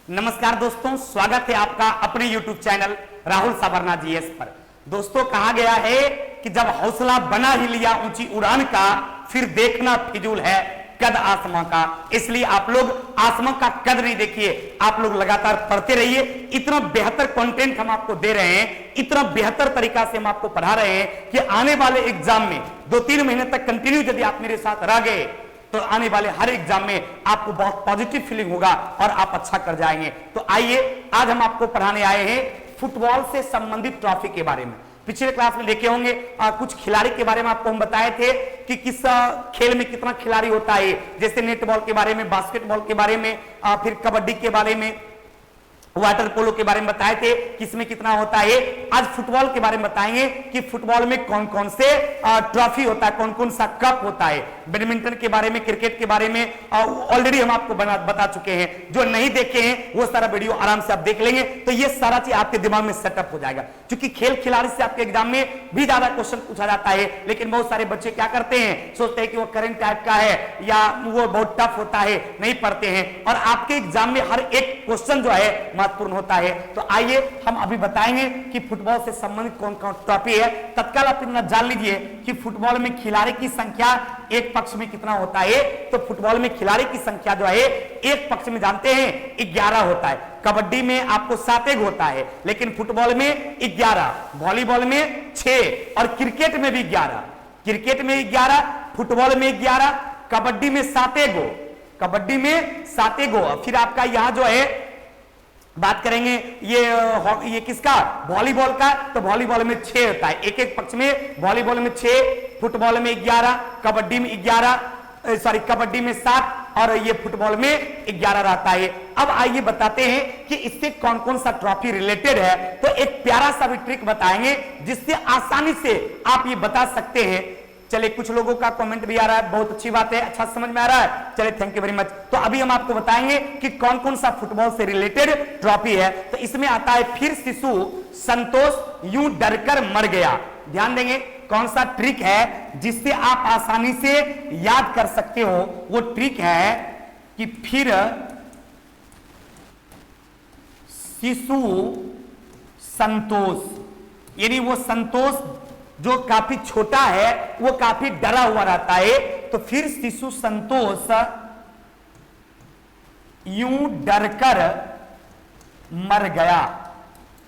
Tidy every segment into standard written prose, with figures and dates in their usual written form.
नमस्कार दोस्तों, स्वागत है आपका अपने YouTube चैनल राहुल साबरना जीएस पर। दोस्तों, कहा गया है कि जब हौसला बना ही लिया ऊंची उड़ान का, फिर देखना फिजूल है कद आसमां का। इसलिए आप लोग आसमां का कद नहीं देखिए, आप लोग लगातार पढ़ते रहिए। इतना बेहतर कंटेंट हम आपको दे रहे हैं, इतना बेहतर तरीका से हम आपको पढ़ा रहे हैं कि आने वाले एग्जाम में 2-3 महीने तक कंटिन्यू यदि आप मेरे साथ रह गए तो आने वाले हर एग्जाम में आपको बहुत पॉजिटिव फीलिंग होगा और आप अच्छा कर जाएंगे। तो आइए, आज हम आपको पढ़ाने आए हैं फुटबॉल से संबंधित ट्रॉफी के बारे में। पिछले क्लास में देखे होंगे कुछ खिलाड़ी के बारे में आपको हम बताए थे कि किस खेल में कितना खिलाड़ी होता है, जैसे नेटबॉल के बारे में, बास्केटबॉल के बारे में, फिर कबड्डी के बारे में, वाटर पोलो के बारे में बताए थे किसमें कितना होता है। आज फुटबॉल के बारे में बताएंगे कि फुटबॉल में कौन कौन से ट्रॉफी होता है, कौन कौन सा कप होता है। बैडमिंटन के बारे में, क्रिकेट के बारे में ऑलरेडी हम आपको बता चुके हैं। जो नहीं देखे हैं वो सारा वीडियो आराम से आप देख लेंगे तो ये सारा चीज आपके दिमाग में सेटअप हो जाएगा। क्योंकि खेल खिलाड़ी से आपके एग्जाम में भी ज्यादा क्वेश्चन पूछा जाता है, लेकिन बहुत सारे बच्चे क्या करते हैं, सोचते हैं कि वो करंट टाइप का है या वो बहुत टफ होता है, नहीं पढ़ते हैं और आपके एग्जाम में हर एक क्वेश्चन जो है महत्वपूर्ण होता है। तो आइए हम अभी बताएंगे कि फुटबॉल से संबंधित कौन कौन ट्रॉफी है। तत्काल आप इतना जान लीजिए कि फुटबॉल में खिलाड़ी की संख्या एक पक्ष में कितना होता है। तो फुटबॉल में खिलाड़ी की संख्या जो है एक पक्ष में जानते हैं 11 होता है। कबड्डी में आपको 7 होता है, लेकिन फुटबॉल में 11, वॉलीबॉल में 6 और क्रिकेट में भी 11। क्रिकेट में 11, फुटबॉल में 11, कबड्डी में 7, कबड्डी में 7। फिर आपका यहां जो है बात करेंगे ये किसका, वॉलीबॉल का, तो वॉलीबॉल में 6 होता है, एक एक पक्ष में। वॉलीबॉल में 6, फुटबॉल में 11, कबड्डी में 11, कबड्डी में 7 और ये फुटबॉल में 11 रहता है। अब आइए बताते हैं कि इससे कौन कौन सा ट्रॉफी रिलेटेड है। तो एक प्यारा सा भी ट्रिक बताएंगे जिससे आसानी से आप ये बता सकते हैं। चलिए, कुछ लोगों का कमेंट भी आ रहा है, बहुत अच्छी बात है, अच्छा समझ में आ रहा है। चलिए, थैंक यू वेरी मच। तो अभी हम आपको बताएंगे कि कौन कौन सा फुटबॉल से रिलेटेड ट्रॉफी है। तो इसमें आता है, फिर शिशु संतोष यूं डरकर मर गया। ध्यान देंगे, कौन सा ट्रिक है जिससे आप आसानी से याद कर सकते हो। वो ट्रिक है कि फिर शिशु संतोष, यानी वो संतोष जो काफी छोटा है वो काफी डरा हुआ रहता है। तो फिर शिशु संतोष यूं डरकर मर गया,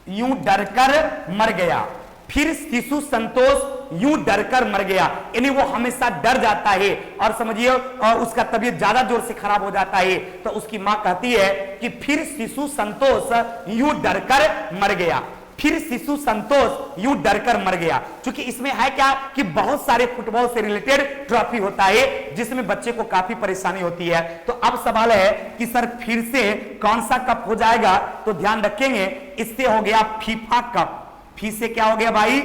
यूं डरकर मर गया। फिर शिशु संतोष यूं डरकर मर गया, यानी वो हमेशा डर जाता है और समझिए उसका तबीयत ज्यादा जोर से खराब हो जाता है। तो उसकी मां कहती है कि फिर शिशु संतोष यूं डरकर मर गया, फिर शिशु संतोष यूं डरकर मर गया। क्योंकि इसमें है क्या कि बहुत सारे फुटबॉल से रिलेटेड ट्रॉफी होता है जिसमें बच्चे को काफी परेशानी होती है। तो अब सवाल है कि सर फिर से कौन सा कप हो जाएगा। तो ध्यान रखेंगे, इससे हो गया फीफा कप। फिर से क्या हो गया भाई,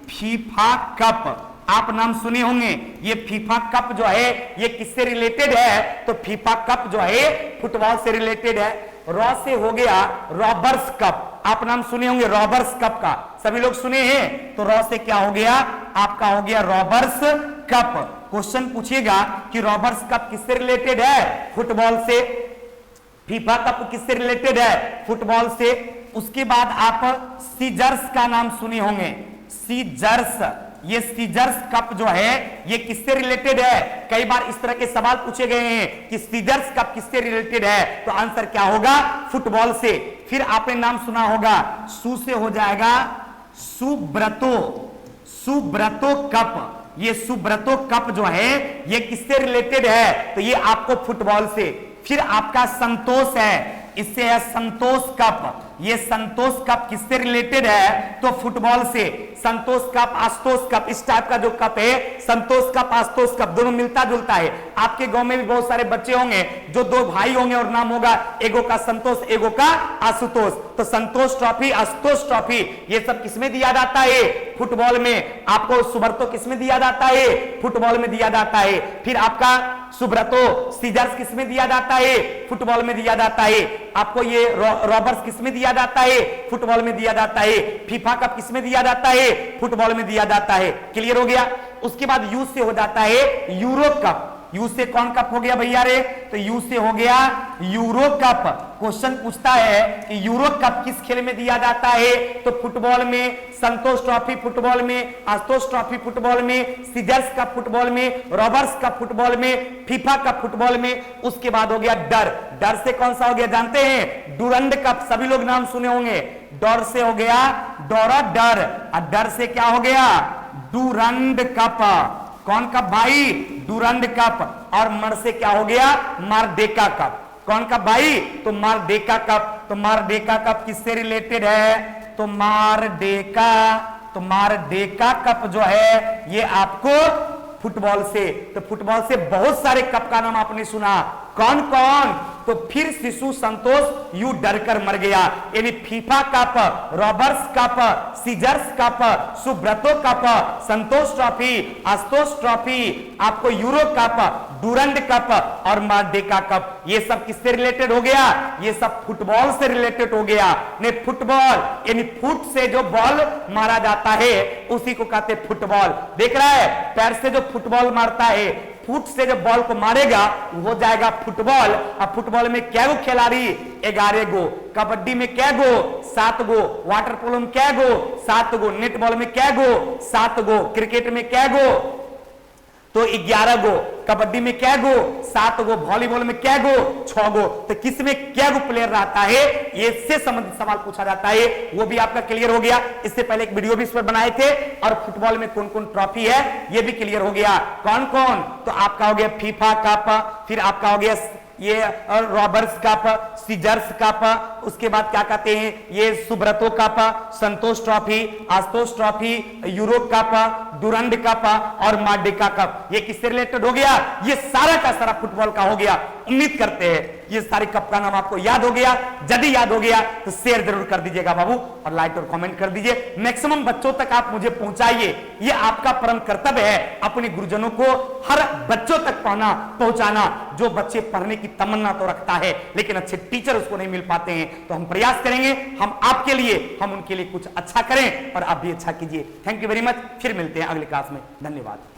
फीफा कप। आप नाम सुने होंगे, ये फीफा कप जो है ये किससे रिलेटेड है। तो फीफा कप जो है फुटबॉल से रिलेटेड है। रॉ से हो गया रॉबर्स कप। आप नाम सुने होंगे रॉबर्स कप का, सभी लोग सुने हैं। तो रॉ से क्या हो गया, आपका हो गया रॉबर्स कप। क्वेश्चन पूछिएगा कि रॉबर्स कप किससे रिलेटेड है, फुटबॉल से। फीफा कप किससे रिलेटेड है, फुटबॉल से। उसके बाद आप सीजर्स का नाम सुने होंगे, सीजर्स। ये सीजर्स कप जो है ये किससे रिलेटेड है। कई बार इस तरह के सवाल पूछे गए हैं कि सीजर्स कप किससे रिलेटेड है। तो आंसर क्या होगा, फुटबॉल से। फिर आपने नाम सुना होगा, सु से हो जाएगा सुब्रतो, सुब्रतो कप। ये सुब्रतो कप जो है ये किससे रिलेटेड है, तो ये आपको फुटबॉल से। फिर आपका संतोष है, इससे है संतोष कप। ये संतोष कप किससे रिलेटेड है, तो फुटबॉल से। संतोष कप, आशुतोष कप, इस टाइप का जो कप है संतोष कप, आशुतोष कप, दोनों मिलता जुलता है। आपके गांव में भी बहुत सारे बच्चे होंगे जो 2 भाई होंगे और नाम होगा एगो का संतोष एगो का आशुतोष। तो संतोष ट्रॉफी, आशुतोष ट्रॉफी ये सब किसमें दिया जाता है, फुटबॉल में। आपको सुब्रतो किसमें दिया जाता है, फुटबॉल में दिया जाता है। फिर आपका सुब्रतो सीजर्स किसमें दिया जाता है, फुटबॉल में दिया जाता है। आपको ये रॉबर्स किसमें दिया जाता है, फुटबॉल में दिया जाता है। फीफा कप किसमें दिया जाता है, फुटबॉल में दिया जाता है। क्लियर हो गया। उसके बाद यू से हो जाता है यूरो कप। यू से कौन कप हो गया भैया रे? तो यू से हो गया यूरो कप। क्वेश्चन पूछता है कि यूरो कप किस खेल में दिया जाता है? तो फुटबॉल में, संतोष ट्रॉफी फुटबॉल में, आशुतोष ट्रॉफी फुटबॉल में, सीजर्स कप फुटबॉल में, रॉबर्ट्स कप फुटबॉल में, फीफा कप फुटबॉल में। उसके बाद हो गया डर। डर से कौन सा हो गया जानते हैं? डुरंड कप, सभी लोग नाम सुने होंगे। डर से हो गया डोरा डर, और डर से क्या हो गया? Durand cup. कौन कप भाई? Durand cup. और मर से क्या हो गया? मारडेका कप। कौन कप भाई? तो मारडेका कप। तो मारडेका कप किससे रिलेटेड है? तो मारडेका कप जो है ये आपको फुटबॉल से, तो फुटबॉल से बहुत सारे कप का नाम आपने सुना। कौन कौन? तो फिर शिशु संतोष यू डरकर मर गया, यानी FIFA cup, Roberts cup, Caesars cup, Subroto cup, Santosh trophy, Ashutosh trophy, आपको यूरो कप, डुरंड कप और मारडेका कप, ये सब किससे रिलेटेड हो गया? ये सब फुटबॉल से रिलेटेड हो गया। ने फुटबॉल यानी फुट से जो बॉल मारा जाता है उसी को कहते फुटबॉल। देख रहा है, पैर से जो फुटबॉल मारता है, फुट से जब बॉल को मारेगा वो हो जाएगा फुटबॉल। अब फुटबॉल में क्या गो खिलाड़ी? 11 गो। कबड्डी में क्या गो? 7 गो। वाटर पोलो में क्या गो? 7 गो। नेट बॉल में क्या गो? 7 गो। क्रिकेट में क्या गो? तो 11 गो। कबड्डी में क्या गो? 7 गो। वॉलीबॉल में क्या गो? 6 गो। तो किस में क्या गो प्लेयर रहता है, ये इससे संबंधित सवाल पूछा जाता है, वो भी आपका क्लियर हो गया। इससे पहले एक वीडियो भी इस पर बनाए थे, और फुटबॉल में कौन कौन ट्रॉफी है ये भी क्लियर हो गया। कौन कौन? तो आपका हो गया फीफा कप, फिर आपका हो गया ये रॉबर्ट्स कप, सीजर्स कप, उसके बाद क्या कहते हैं ये Subroto cup, Santosh trophy, Ashutosh trophy, Euro cup, Durand cup और मारडेका कप। ये किससे रिलेटेड हो गया? ये सारा का सारा फुटबॉल का हो गया। उम्मीद करते हैं ये सारे कप का नाम आपको याद हो गया। यदि याद हो गया तो शेयर जरूर कर दीजिएगा बाबू, और लाइक और कमेंट कर दीजिए। मैक्सिमम बच्चों तक आप मुझे पहुंचाइए, ये आपका परम कर्तव्य है। अपने गुरुजनों को हर बच्चों तक पहुंचाना। जो बच्चे पढ़ने की तमन्ना तो रखता है लेकिन अच्छे टीचर उसको नहीं मिल पाते हैं, तो हम प्रयास करेंगे, हम आपके लिए, हम उनके लिए कुछ अच्छा करें और आप भी अच्छा कीजिए। Thank you very much. फिर मिलते हैं अगले क्लास में। धन्यवाद।